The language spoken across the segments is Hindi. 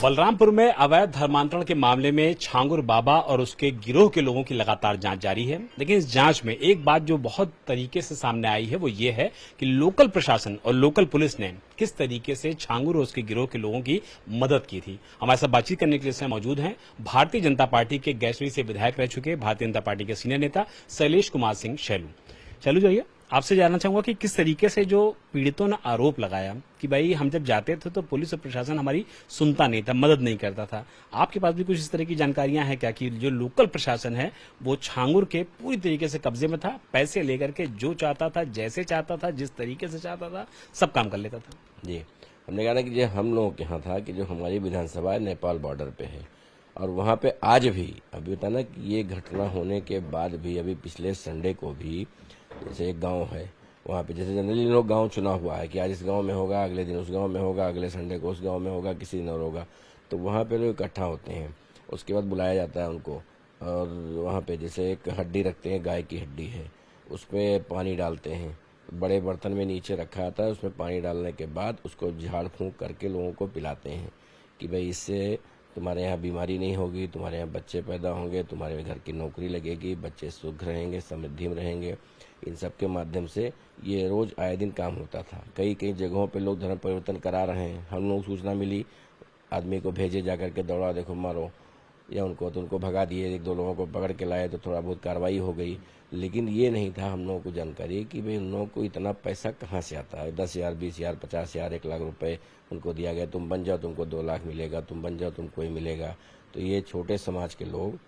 बलरामपुर में अवैध धर्मांतरण के मामले में छांगुर बाबा और उसके गिरोह के लोगों की लगातार जांच जारी है। लेकिन इस जांच में एक बात जो बहुत तरीके से सामने आई है वो ये है कि लोकल प्रशासन और लोकल पुलिस ने किस तरीके से छांगुर और उसके गिरोह के लोगों की मदद की थी। हमारे साथ बातचीत करने के लिए इसमें मौजूद हैं भारतीय जनता पार्टी के गैसवी से विधायक रह चुके भारतीय जनता पार्टी के सीनियर नेता शैलेश कुमार सिंह शैलू जाइए, आपसे जानना चाहूंगा कि किस तरीके से जो पीड़ितों ने आरोप लगाया कि भाई हम जब जाते थे तो पुलिस और प्रशासन हमारी सुनता नहीं था, मदद नहीं करता था। आपके पास भी कुछ इस तरह की जानकारियां हैं क्या कि जो लोकल प्रशासन है वो छांगुर के पूरी तरीके से कब्जे में था, पैसे लेकर के जो चाहता था, जैसे चाहता था, जिस तरीके से चाहता था, सब काम कर लेता था? जी, हमने कहा ना कि जो हम लोगों के यहाँ था कि जो हमारी विधानसभा है नेपाल बॉर्डर पे है और वहाँ पे आज भी अभी होता ना कि ये घटना होने के बाद भी अभी पिछले संडे को भी जैसे एक गांव है वहाँ पे, जैसे जनरली लोग गांव चुना हुआ है कि आज इस गांव में होगा, अगले दिन उस गांव में होगा, अगले संडे को उस गांव में होगा, किसी दिन और होगा, तो वहाँ पे लोग इकट्ठा होते हैं। उसके बाद बुलाया जाता है उनको और वहाँ पे जैसे एक हड्डी रखते हैं, गाय की हड्डी है, उसमें पानी डालते हैं, बड़े बर्तन में नीचे रखा आता है, उसमें पानी डालने के बाद उसको झाड़ फूंक करके लोगों को पिलाते हैं कि भाई इससे तुम्हारे यहाँ बीमारी नहीं होगी, तुम्हारे यहाँ बच्चे पैदा होंगे, तुम्हारे घर की नौकरी लगेगी, बच्चे सुख रहेंगे, समृद्धि में रहेंगे। इन सब के माध्यम से ये रोज आए दिन काम होता था। कई कई जगहों पे लोग धर्म परिवर्तन करा रहे हैं। हम लोग सूचना मिली, आदमी को भेजे जा करके दौड़ा देखो मारो, या उनको तो उनको भगा दिए, एक दो लोगों को पकड़ के लाए तो थोड़ा बहुत कार्रवाई हो गई। लेकिन ये नहीं था हम लोगों को जानकारी कि भाई उन लोगों को इतना पैसा कहाँ से आता है। 10,000, 20,000, 50,000, 1 लाख रुपए उनको दिया गया, तुम बन जाओ तुमको 2 लाख मिलेगा, तुम बन जाओ तुमको ही मिलेगा। तो ये छोटे समाज के लोग,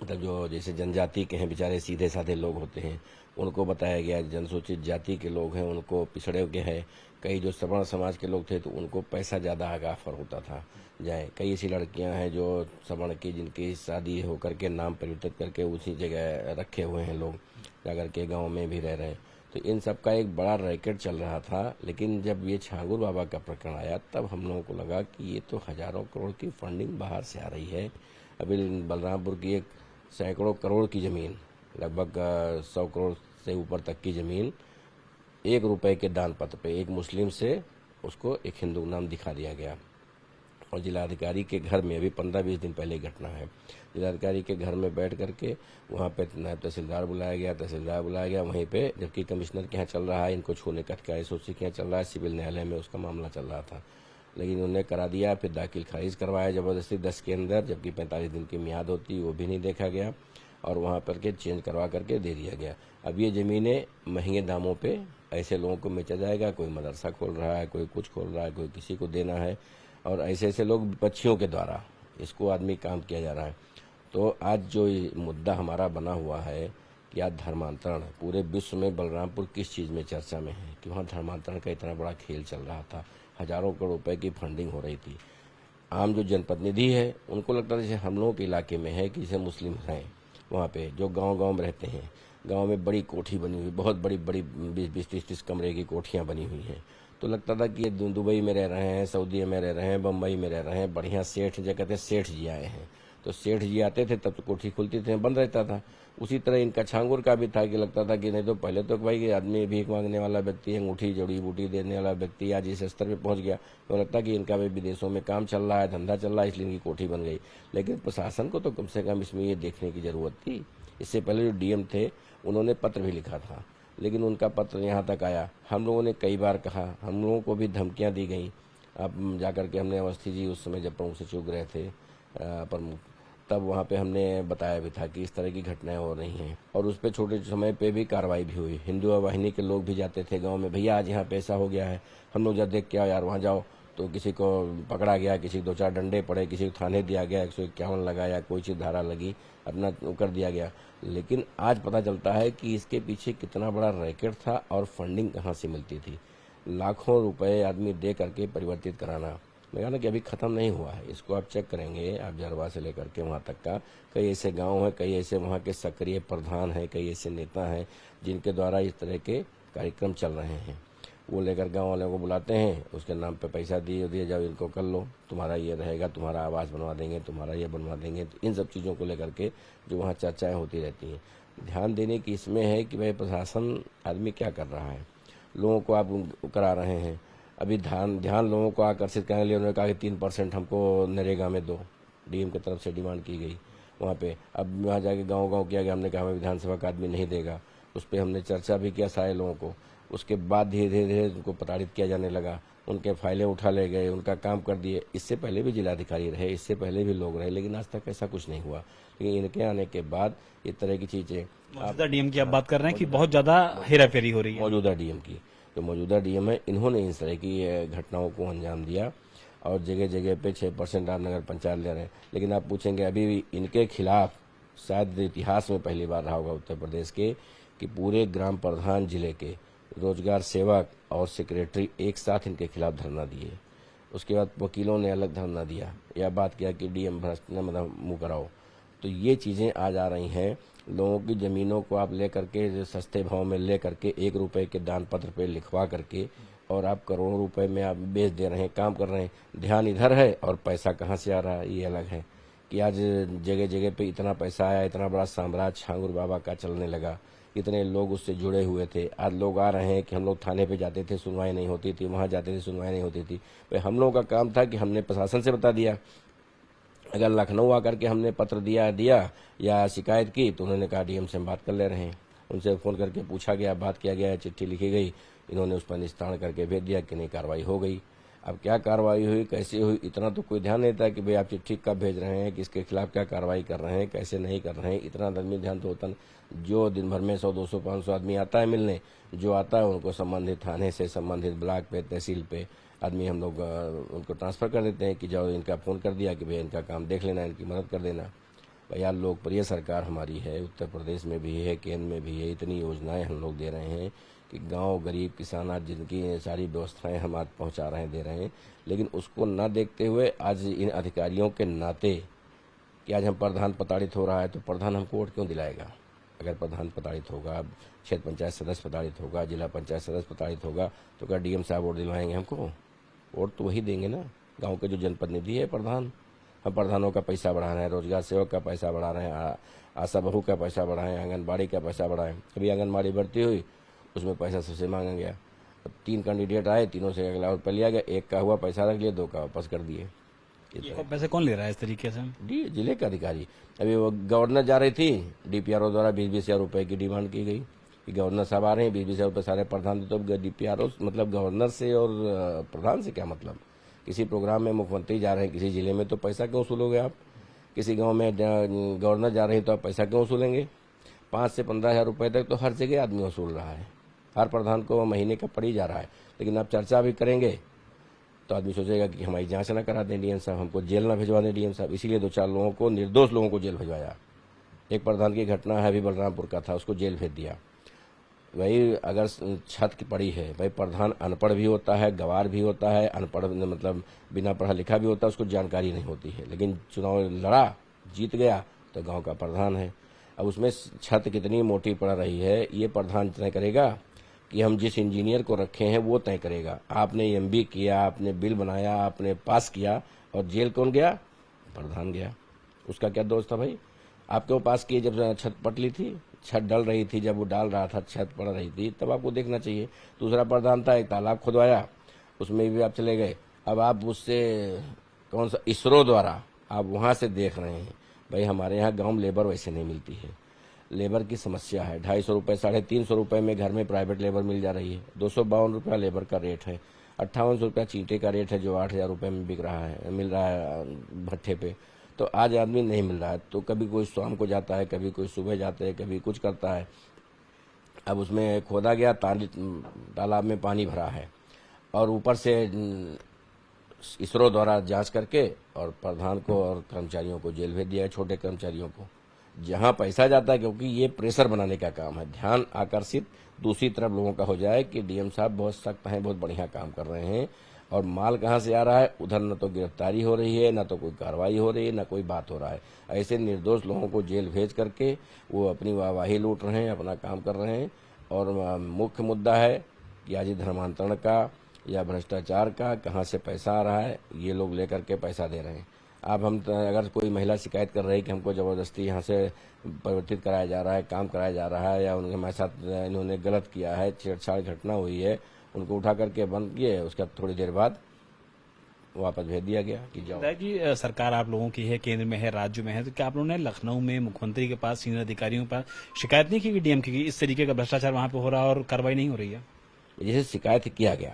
मतलब जो जैसे जनजाति के हैं, बेचारे सीधे साधे लोग होते हैं, उनको बताया गया, जनसूचित जाति के लोग हैं उनको पिछड़े के हैं, कई जो सवर्ण समाज के लोग थे तो उनको पैसा ज़्यादा आगा ऑफर होता था जाए। कई ऐसी लड़कियां हैं जो सवर्ण की, जिनकी शादी होकर के नाम परिवर्तित करके उसी जगह रखे हुए हैं लोग, जाकर के गांव में भी रह रहे हैं। तो इन सब का एक बड़ा रैकेट चल रहा था। लेकिन जब ये छांगुर बाबा का प्रकरण आया तब हम लोगों को लगा कि ये तो हजारों करोड़ की फंडिंग बाहर से आ रही है। अभी बलरामपुर की एक सैकड़ों करोड़ की ज़मीन, लगभग 100 करोड़ से ऊपर तक की ज़मीन 1 रुपए के दान पत्र पे एक मुस्लिम से उसको एक हिंदू नाम दिखा दिया गया। और जिलाधिकारी के घर में अभी 15-20 दिन पहले घटना है, जिलाधिकारी के घर में बैठ करके वहाँ पे नायब तहसीलदार बुलाया गया, वहीं पे जबकि कमिश्नर के यहाँ चल रहा है, इनको छूने का SOC के यहाँ चल रहा है, सिविल न्यायालय में उसका मामला चल रहा था। लेकिन उन्होंने करा दिया, फिर दाखिल खारिज करवाया ज़बरदस्ती 10 के अंदर, जबकि 45 दिन की मियाद होती, वो भी नहीं देखा गया और वहाँ पर के चेंज करवा करके दे दिया गया। अब ये ज़मीनें महंगे दामों पे ऐसे लोगों को बेचा जाएगा। कोई मदरसा खोल रहा है, कोई कुछ खोल रहा है, कोई किसी को देना है, और ऐसे ऐसे लोग विपक्षियों के द्वारा इसको आदमी काम किया जा रहा है। तो आज जो मुद्दा हमारा बना हुआ है कि आज धर्मांतरण पूरे विश्व में बलरामपुर किस चीज़ में चर्चा में है कि वहाँ धर्मांतरण का इतना बड़ा खेल चल रहा था, हजारों करोड़ रुपए की फंडिंग हो रही थी। आम जो जनप्रतिनिधि है उनको लगता था जैसे हम लोगों के इलाके में है कि जैसे मुस्लिम हैं, वहाँ पे जो गांव में रहते हैं, गांव में बड़ी कोठी बनी हुई, बहुत बड़ी बड़ी 20-30 कमरे की कोठियाँ बनी हुई हैं। तो लगता था कि ये दुबई में रह रहे हैं, सऊदी में रह रहे हैं, बम्बई में रह रहे हैं, बढ़िया सेठ, जो कहते हैं सेठ जी आए हैं। तो सेठ जी आते थे तब तो कोठी खुलती थी, बंद रहता था। उसी तरह इनका छांगुर का भी था कि लगता था कि नहीं तो पहले तो भाई ये आदमी भीख मांगने वाला व्यक्ति, अंगूठी जड़ी बूटी देने वाला व्यक्ति आज इस स्तर पे पहुंच गया, तो लगता कि इनका भी विदेशों में काम चल रहा है, धंधा चल रहा है, इसलिए इनकी कोठी बन गई। लेकिन प्रशासन को तो कम से कम इसमें ये देखने की जरूरत थी। इससे पहले जो DM थे उन्होंने पत्र भी लिखा था, लेकिन उनका पत्र यहाँ तक आया। हम लोगों ने कई बार कहा, हम लोगों को भी धमकियाँ दी गई। अब जाकर के हमने अवस्थी जी उस समय जब प्रमुख सचिव गृह थे प्रमुख, तब वहाँ पे हमने बताया भी था कि इस तरह की घटनाएं हो रही हैं, और उस पर छोटे समय पे भी कार्रवाई भी हुई। हिंदू वाहिनी के लोग भी जाते थे गांव में, भैया आज यहाँ पे ऐसा हो गया है, हम लोग जब देख के आओ यार, वहाँ जाओ। तो किसी को पकड़ा गया, किसी को 2-4 डंडे पड़े, किसी को थाने दिया गया, 151 लगाया, कोई चीज़ धारा लगी, अपना कर दिया गया। लेकिन आज पता चलता है कि इसके पीछे कितना बड़ा रैकेट था और फंडिंग कहाँ से मिलती थी। लाखों रुपए आदमी दे करके परिवर्तित कराना, मैं कहा ना कि अभी ख़त्म नहीं हुआ है। इसको आप चेक करेंगे, आप जरवा से लेकर के वहाँ तक का कई ऐसे गांव हैं, कई ऐसे वहाँ के सक्रिय प्रधान हैं, कई ऐसे नेता हैं जिनके द्वारा इस तरह के कार्यक्रम चल रहे हैं। वो लेकर गांव वालों को बुलाते हैं, उसके नाम पे पैसा दिए जाओ, इनको कर लो, तुम्हारा ये रहेगा, तुम्हारा आवास बनवा देंगे, तुम्हारा ये बनवा देंगे। तो इन सब चीज़ों को लेकर के जो वहाँ चर्चाएँ होती रहती हैं। ध्यान देने की इसमें है कि भाई प्रशासन आदमी क्या कर रहा है, लोगों को आप करा रहे हैं। अभी ध्यान लोगों को आकर्षित करने के लिए उन्होंने कहा कि 3% हमको नरेगा में दो, डीएम की तरफ से डिमांड की गई वहाँ पे। अब वहाँ जाके गांव किया गया, हमने कहा हमें विधानसभा का आदमी नहीं देगा, उस पर हमने चर्चा भी किया सारे लोगों को। उसके बाद धीरे धीरे उनको प्रताड़ित किया जाने लगा, उनके फाइलें उठा ले गए, उनका काम कर दिए। इससे पहले भी जिलाधिकारी रहे, इससे पहले भी लोग रहे, लेकिन आज तक ऐसा कुछ नहीं हुआ। लेकिन इनके आने के बाद इस तरह की चीजें, मौजूदा डीएम की आप बात कर रहे हैं कि बहुत ज्यादा हेराफेरी हो रही है। मौजूदा डीएम की, जो मौजूदा डीएम है, इन्होंने इस तरह की घटनाओं को अंजाम दिया और जगह जगह पे 6% आप नगर पंचायत ले रहे हैं। लेकिन आप पूछेंगे अभी भी इनके खिलाफ शायद इतिहास में पहली बार रहा होगा उत्तर प्रदेश के कि पूरे ग्राम प्रधान जिले के रोजगार सेवक और सेक्रेटरी एक साथ इनके खिलाफ धरना दिए। उसके बाद वकीलों ने अलग धरना दिया, या बात किया कि डीएम भ्रष्ट ने मतलब मुँह कराओ। तो ये चीज़ें आज आ रही हैं। लोगों की ज़मीनों को आप ले करके सस्ते भाव में ले करके 1 रुपए के दान पत्र पे लिखवा करके और आप करोड़ों रुपए में आप बेच दे रहे हैं, काम कर रहे हैं। ध्यान इधर है और पैसा कहाँ से आ रहा है ये अलग है। कि आज जगह जगह पे इतना पैसा आया, इतना बड़ा साम्राज्य छांगुर बाबा का चलने लगा, इतने लोग उससे जुड़े हुए थे। आज लोग आ रहे हैं कि हम लोग थाने पे जाते थे, सुनवाई नहीं होती थी, वहाँ जाते थे, सुनवाई नहीं होती थी। भाई हम लोगों का काम था कि हमने प्रशासन से बता दिया। अगर लखनऊ आकर के हमने पत्र दिया या शिकायत की तो उन्होंने कहा डीएम से हम बात कर ले रहे हैं। उनसे फ़ोन करके पूछा गया, बात किया गया, चिट्ठी लिखी गई, इन्होंने उस पर निस्तारण करके भेज दिया कि नहीं कार्रवाई हो गई। अब क्या कार्रवाई हुई, कैसे हुई, इतना तो कोई ध्यान नहीं देता कि भाई आप चिट्ठी कब भेज रहे हैं, किसके खिलाफ क्या कार्रवाई कर रहे हैं, कैसे नहीं कर रहे हैं। इतना आदमी ध्यान तो होता नहीं। जो दिन भर में 100, 200, 500 आदमी आता है मिलने, जो आता है उनको संबंधित थाने से, संबंधित ब्लॉक पे, तहसील पे आदमी हम लोग उनको ट्रांसफ़र कर देते हैं कि जाओ, इनका फ़ोन कर दिया कि भाई इनका काम देख लेना, इनकी मदद कर देना। भैया लोकप्रिय सरकार हमारी है, उत्तर प्रदेश में भी है, केंद्र में भी है। इतनी योजनाएं हम लोग दे रहे हैं कि गांव गरीब किसान आज जिनकी सारी व्यवस्थाएं हम आज पहुंचा रहे हैं, दे रहे हैं। लेकिन उसको न देखते हुए आज इन अधिकारियों के नाते कि आज हम प्रधान प्रताड़ित हो रहा है तो प्रधान हमको वोट क्यों दिलाएगा? अगर प्रधान प्रताड़ित होगा, क्षेत्र पंचायत सदस्य प्रताड़ित होगा, जिला पंचायत सदस्य प्रताड़ित होगा तो क्या डीएम साहब वोट दिलवाएंगे हमको? वोट तो वही देंगे ना, गांव के जो जनप्रतिनिधि है प्रधान। हम प्रधानों का पैसा बढ़ा रहे हैं, रोजगार सेवक का पैसा बढ़ा रहे हैं, आशा बहू का पैसा बढ़ाएं, आंगनबाड़ी का पैसा बढ़ाएं। अभी आंगनबाड़ी बढ़ती हुई, उसमें पैसा सबसे मांगा गया। 3 कैंडिडेट आए, तीनों से 1 लाख रुपये लिया गया, 1 का हुआ पैसा रख लिया, 2 का वापस कर दिए। ये पैसे कौन ले रहा है इस तरीके से? जिले का अधिकारी। अभी वो गवर्नर जा रही थी, डीपीआरओ द्वारा 20-20 हज़ार रुपये की डिमांड की गई कि गवर्नर साहब आ रहे हैं, 20-20 हज़ार रुपये सारे प्रधान। तो डीपीआरओ मतलब गवर्नर से और प्रधान से क्या मतलब? किसी प्रोग्राम में मुख्यमंत्री जा रहे हैं किसी जिले में तो पैसा क्यों वसूलोगे आप? किसी गांव में गवर्नर जा रहे हैं तो आप पैसा क्यों वसूलेंगे? 5 से 15 हज़ार रुपये तक तो हर जगह आदमी वसूल रहा है, हर प्रधान को महीने का पड़ ही जा रहा है। लेकिन आप चर्चा भी करेंगे तो आदमी सोचेगा कि हमारी जांच ना करा दें डीएम साहब, हमको जेल ना भिजवा दें डीएम साहब। इसीलिए 2-4 लोगों को, निर्दोष लोगों को जेल भिजवाया। एक प्रधान की घटना है अभी बलरामपुर का था, उसको जेल भेज दिया। वही अगर छत की पड़ी है, भाई प्रधान अनपढ़ भी होता है, गवार भी होता है, अनपढ़ मतलब बिना पढ़ा लिखा भी होता है, उसको जानकारी नहीं होती है। लेकिन चुनाव लड़ा, जीत गया तो गांव का प्रधान है। अब उसमें छत कितनी मोटी पड़ रही है ये प्रधान तय करेगा कि हम जिस इंजीनियर को रखे हैं वो तय करेगा। आपने एमबी किया, आपने बिल बनाया, आपने पास किया, और जेल कौन गया? प्रधान गया। उसका क्या दोष था भाई? आपके वो पास किए जब छत पटली थी, छत डल रही थी, जब वो डाल रहा था, छत पड़ रही थी, तब आपको देखना चाहिए। दूसरा प्रधान था, एक तालाब खुदवाया, उसमें भी आप चले गए। अब आप उससे कौन सा इसरो द्वारा आप वहाँ से देख रहे हैं। भाई हमारे यहाँ गाँव में लेबर वैसे नहीं मिलती है, लेबर की समस्या है। 250 रुपये, 350 रुपये में घर में प्राइवेट लेबर मिल जा रही है। 252 रुपया लेबर का रेट है। 58 रुपया चींटे का रेट है जो 8,000 रुपये में बिक रहा है, मिल रहा है भट्ठे पे। तो आज आदमी नहीं मिल रहा है, तो कभी कोई शाम को जाता है, कभी कोई सुबह जाते हैं, कभी कुछ करता है। अब उसमें खोदा गया, तालाब में पानी भरा है और ऊपर से इसरो द्वारा जांच करके और प्रधान को और कर्मचारियों को जेल भेज दिया है, छोटे कर्मचारियों को। जहां पैसा जाता है, क्योंकि ये प्रेशर बनाने का काम है, ध्यान आकर्षित दूसरी तरफ लोगों का हो जाए कि डीएम साहब बहुत सख्त हैं, बहुत बढ़िया काम कर रहे हैं। और माल कहाँ से आ रहा है? उधर न तो गिरफ्तारी हो रही है, न तो कोई कार्रवाई हो रही है, न कोई बात हो रहा है। ऐसे निर्दोष लोगों को जेल भेज करके वो अपनी वाहवाही लूट रहे हैं, अपना काम कर रहे हैं। और मुख्य मुद्दा है कि आज धर्मांतरण का या भ्रष्टाचार का कहाँ से पैसा आ रहा है, ये लोग लेकर के पैसा दे रहे हैं। अब हम अगर कोई महिला शिकायत कर रही है कि हमको ज़बरदस्ती यहाँ से परिवर्तित कराया जा रहा है, काम कराया जा रहा है, या उनके हमारे साथ इन्होंने गलत किया है, छेड़छाड़ घटना हुई है, उनको उठा करके बंद किए, उसके बाद थोड़ी देर बाद वापस भेज दिया गया कि जाओ। कि सरकार आप लोगों की है, केंद्र में है, राज्य में है, तो क्या आप लोगों ने लखनऊ में मुख्यमंत्री के पास, सीनियर अधिकारियों के पास शिकायत नहीं की कि डीएम की इस तरीके का भ्रष्टाचार वहां पे हो रहा है और कार्रवाई नहीं हो रही है? जैसे शिकायत किया गया,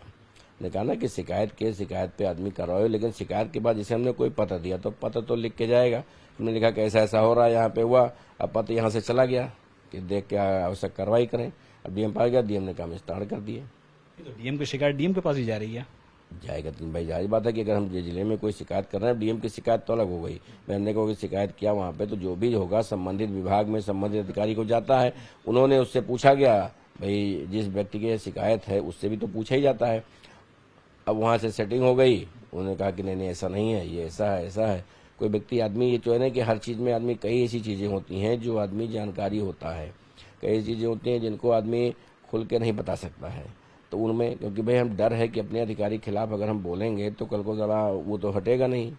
ने कहा ना कि शिकायत पे आदमी कार्रवाई हो, लेकिन शिकायत के बाद जैसे हमने कोई पत्र दिया तो पत्र तो लिख के जाएगा, हमने लिखा कि ऐसा ऐसा हो रहा है, यहाँ पे हुआ, अब पत्र यहाँ से चला गया कि देख के आवश्यक कार्रवाई करें। अब डीएम पास गया, डीएम ने काम स्टार्ट कर दिए। तो डीएम की शिकायत डीएम के पास ही जा रही है? जाएगा तो भाई जाहिर बात है कि अगर हम जिले में कोई शिकायत कर रहे हैं, डीएम की शिकायत तो अलग हो गई, मैंने को शिकायत किया वहाँ पे, तो जो भी होगा संबंधित विभाग में संबंधित अधिकारी को जाता है, उन्होंने उससे पूछा गया, भाई जिस व्यक्ति की शिकायत है उससे भी तो पूछा ही जाता है। अब वहाँ से सेटिंग हो गई, उन्होंने कहा कि नहीं ऐसा नहीं है, ये ऐसा है ऐसा है। कोई व्यक्ति आदमी ये जो है ना कि हर चीज़ में आदमी, कई ऐसी चीज़ें होती हैं जो आदमी जानकारी होता है, कई चीज़ें होती हैं जिनको आदमी खुल के नहीं बता सकता है, तो उनमें क्योंकि भाई हम डर है कि अपने अधिकारी खिलाफ अगर हम बोलेंगे तो कल को ज़रा वो तो हटेगा नहीं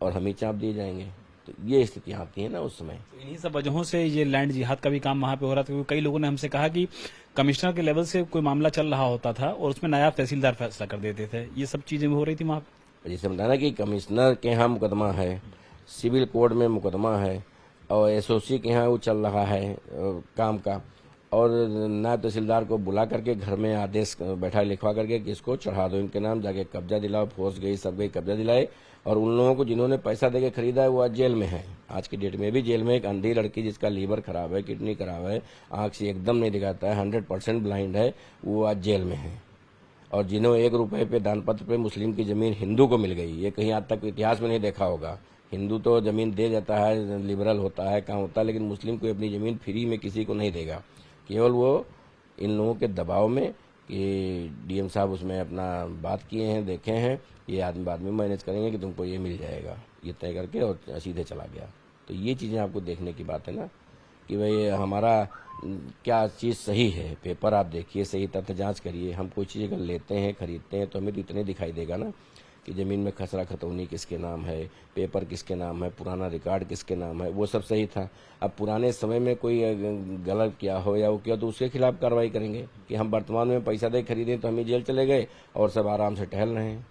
और हम ही चाप दिए जाएंगे, तो ये स्थितियाँ आती है ना उस समय। तो इन्हीं सब वजहों से ये लैंड जिहाद का भी काम वहां पे हो रहा था, क्योंकि कई लोगों ने हमसे कहा कि कमिश्नर के लेवल से कोई मामला चल रहा होता था और उसमें नायब तहसीलदार फैसला कर देते थे, ये सब चीजें हो रही थी वहां पे। जैसे बताया कि कमिश्नर के यहाँ मुकदमा है, सिविल कोर्ट में मुकदमा है, और एसओसी के यहाँ वो चल रहा है काम का, और नायब तहसीलदार को बुला करके घर में आदेश बैठा लिखवा करके कि इसको चढ़ा दो इनके नाम, जाके कब्जा दिलाओ, फोर्स गई सब गई कब्जा दिलाए, और उन लोगों को जिन्होंने पैसा देके खरीदा है वो आज जेल में है। आज की डेट में भी जेल में एक अंधी लड़की जिसका लीवर खराब है, किडनी खराब है, आंख से एकदम नहीं दिखाता है, 100% ब्लाइंड है, वो आज जेल में है। और जिन्हों 1 रुपए पे दान पत्र पे मुस्लिम की जमीन हिंदू को मिल गई, ये कहीं आज तक इतिहास में नहीं देखा होगा। हिंदू तो जमीन दे जाता है, लिबरल होता है, काम होता है, लेकिन मुस्लिम को अपनी जमीन फ्री में किसी को नहीं देगा, केवल वो इन लोगों के दबाव में कि डीएम साहब उसमें अपना बात किए हैं, देखे हैं, ये आदमी बाद में मैनेज करेंगे कि तुमको ये मिल जाएगा, ये तय करके और सीधे चला गया। तो ये चीज़ें आपको देखने की बात है ना कि भाई हमारा क्या चीज़ सही है, पेपर आप देखिए, सही तथ्य जांच करिए। हम कोई चीज़ अगर लेते हैं खरीदते हैं तो हमें तो इतने दिखाई देगा ना कि ज़मीन में खसरा खतौनी किसके नाम है, पेपर किसके नाम है, पुराना रिकॉर्ड किसके नाम है, वो सब सही था। अब पुराने समय में कोई गलत किया हो या वो किया तो उसके खिलाफ कार्रवाई करेंगे कि हम वर्तमान में पैसा दे खरीदें तो हम ही जेल चले गए और सब आराम से टहल रहे हैं,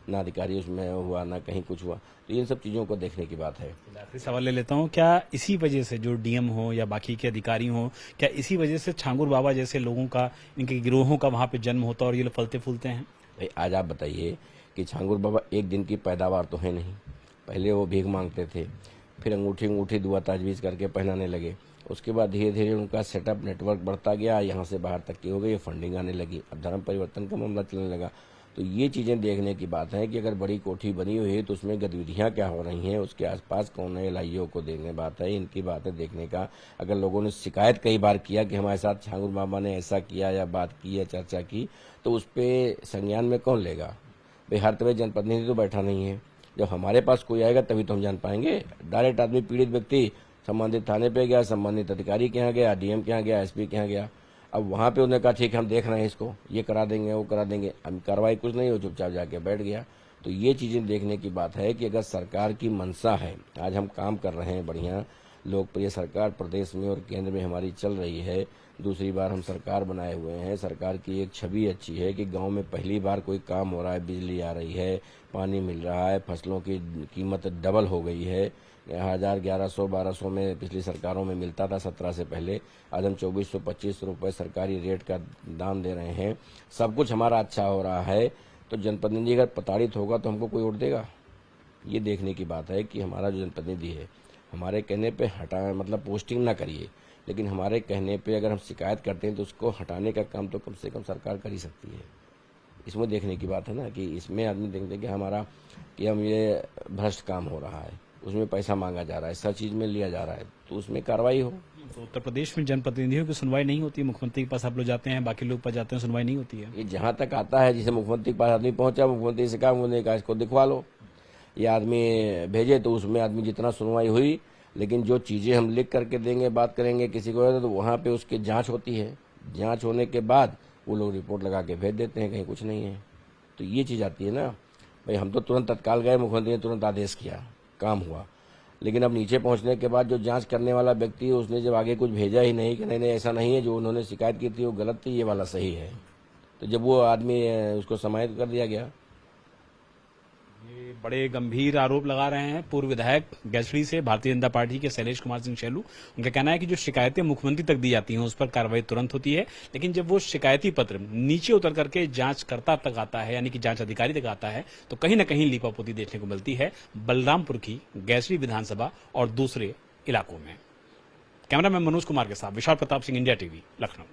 ना अधिकारी उसमें हुआ ना कहीं कुछ हुआ। तो इन सब चीज़ों को देखने की बात है। आखिरी सवाल ले लेता हूँ, क्या इसी वजह से जो डीएम हो या बाकी के अधिकारी हो, क्या इसी वजह से छांगुर बाबा जैसे लोगों का, इनके गिरोहों का वहां पे जन्म होता है और ये लोग फलते फूलते हैं? भाई आज आप बताइए कि छांगुर बाबा एक दिन की पैदावार तो है नहीं। पहले वो भीख मांगते थे, फिर अंगूठी दुआ ताजवीज़ करके पहनाने लगे, उसके बाद धीरे धीरे उनका सेटअप नेटवर्क बढ़ता गया, यहाँ से बाहर तक की हो गई, फंडिंग आने लगी, अब धर्म परिवर्तन का मामला चलने लगा। तो ये चीज़ें देखने की बात है कि अगर बड़ी कोठी बनी हुई है तो उसमें गतिविधियाँ क्या हो रही हैं, उसके आसपास कौन है, एलआईओ को देखने बात है, इनकी बात है देखने का। अगर लोगों ने शिकायत कई बार किया कि हमारे साथ छांगुर बाबा ने ऐसा किया या बात की या चर्चा की, तो उस पर संज्ञान में कौन लेगा? भाई हर तरह जनप्रतिनिधि तो बैठा नहीं है, जब हमारे पास कोई आएगा तभी तो हम जान पाएंगे। डायरेक्ट आदमी, पीड़ित व्यक्ति संबंधित थाने पे गया, संबंधित अधिकारी के यहाँ गया, डीएम के यहाँ गया, एसपी के यहाँ गया, अब वहाँ पे उन्होंने कहा ठीक है हम देख रहे हैं इसको, ये करा देंगे वो करा देंगे, अब कार्रवाई कुछ नहीं हो, चुपचाप जाके बैठ गया। तो ये चीज़ें देखने की बात है कि अगर सरकार की मंशा है, आज हम काम कर रहे हैं, बढ़िया लोकप्रिय सरकार प्रदेश में और केंद्र में हमारी चल रही है, दूसरी बार हम सरकार बनाए हुए हैं, सरकार की एक छवि अच्छी है कि गांव में पहली बार कोई काम हो रहा है, बिजली आ रही है, पानी मिल रहा है, फसलों की कीमत डबल हो गई है, 1000, 1100, 1200 में पिछली सरकारों में मिलता था 17 से पहले, आज हम 2425 रुपये सरकारी रेट का दाम दे रहे हैं, सब कुछ हमारा अच्छा हो रहा है। तो जनप्रतिनिधि अगर प्रताड़ित होगा तो हमको कोई वोट देगा? ये देखने की बात है कि हमारा जो जनप्रतिनिधि है, हमारे कहने पे हटा मतलब पोस्टिंग ना करिए, लेकिन हमारे कहने पे अगर हम शिकायत करते हैं तो उसको हटाने का काम तो कम से कम सरकार कर ही सकती है। इसमें देखने की बात है ना कि इसमें आदमी देखते हैं कि हमारा कि हम ये भ्रष्ट काम हो रहा है, उसमें पैसा मांगा जा रहा है, सर चीज में लिया जा रहा है, तो उसमें कार्रवाई हो। तो उत्तर प्रदेश में जनप्रतिनिधियों की सुनवाई नहीं होती, मुख्यमंत्री के पास आप लोग जाते हैं, बाकी लोग पास जाते हैं, सुनवाई नहीं होती है? ये जहाँ तक आता है, जिसे मुख्यमंत्री के पास आदमी पहुंचा, मुख्यमंत्री से कहा, उन्होंने कहा इसको दिखवा लो, ये आदमी भेजे, तो उसमें आदमी जितना सुनवाई हुई, लेकिन जो चीज़ें हम लिख करके देंगे, बात करेंगे किसी को, तो वहाँ पे उसकी जांच होती है, जांच होने के बाद वो लोग रिपोर्ट लगा के भेज देते हैं, कहीं कुछ नहीं है। तो ये चीज़ आती है ना भाई, हम तो तुरंत तत्काल गए, मुख्यमंत्री ने तुरंत आदेश किया, काम हुआ, लेकिन अब नीचे पहुंचने के बाद जो जांच करने वाला व्यक्ति है, उसने जब आगे कुछ भेजा ही नहीं कि नहीं नहीं ऐसा नहीं है, जो उन्होंने शिकायत की थी वो गलत थी, ये वाला सही है, तो जब वो आदमी उसको समाहित कर दिया गया। ये बड़े गंभीर आरोप लगा रहे हैं पूर्व विधायक गैसड़ी से भारतीय जनता पार्टी के शैलेश कुमार सिंह शैलू। उनका कहना है कि जो शिकायतें मुख्यमंत्री तक दी जाती हैं उस पर कार्रवाई तुरंत होती है, लेकिन जब वो शिकायती पत्र नीचे उतर करके जांचकर्ता तक आता है, यानी कि जांच अधिकारी तक आता है, तो कहीं न कहीं लीपापोती देखने को मिलती है बलरामपुर की गैसड़ी विधानसभा और दूसरे इलाकों में। कैमरामैन मनोज कुमार के साथ विशाल प्रताप सिंह, इंडिया टीवी, लखनऊ।